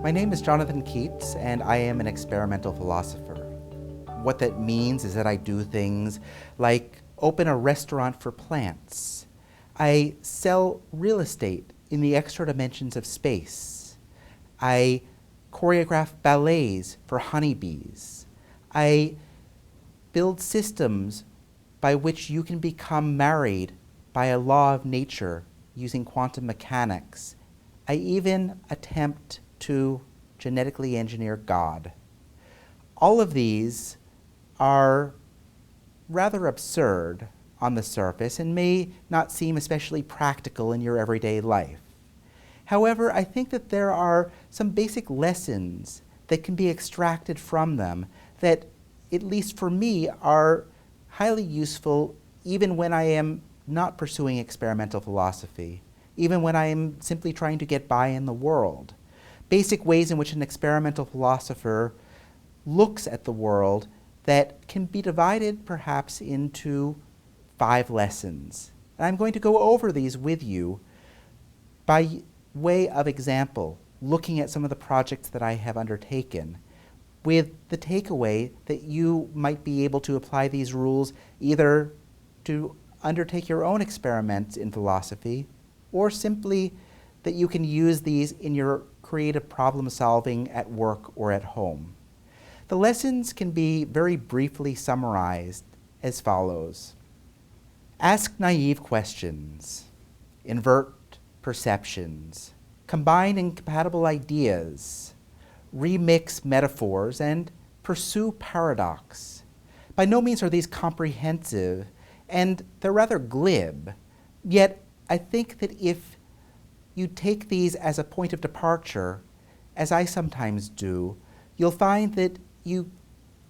My name is Jonathon Keats, and I am an experimental philosopher. What that means is that I do things like open a restaurant for plants. I sell real estate in the extra dimensions of space. I choreograph ballets for honeybees. I build systems by which you can become married by a law of nature using quantum mechanics. I even attempt to genetically engineer God. All of these are rather absurd on the surface and may not seem especially practical in your everyday life. However, I think that there are some basic lessons that can be extracted from them that, at least for me, are highly useful even when I am not pursuing experimental philosophy, even when I am simply trying to get by in the world. Basic ways in which an experimental philosopher looks at the world that can be divided perhaps into 5 lessons. And I'm going to go over these with you by way of example, looking at some of the projects that I have undertaken, with the takeaway that you might be able to apply these rules either to undertake your own experiments in philosophy, or simply that you can use these in your creative problem solving at work or at home. The lessons can be very briefly summarized as follows. Ask naive questions, invert perceptions, combine incompatible ideas, remix metaphors, and pursue paradox. By no means are these comprehensive, and they're rather glib, yet I think that if you take these as a point of departure, as I sometimes do, you'll find that you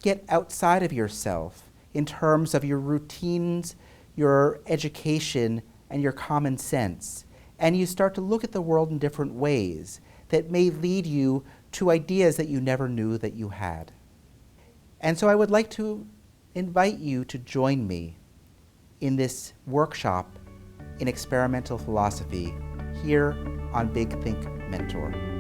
get outside of yourself in terms of your routines, your education, and your common sense. And you start to look at the world in different ways that may lead you to ideas that you never knew that you had. And so I would like to invite you to join me in this workshop in experimental philosophy here on Big Think Mentor.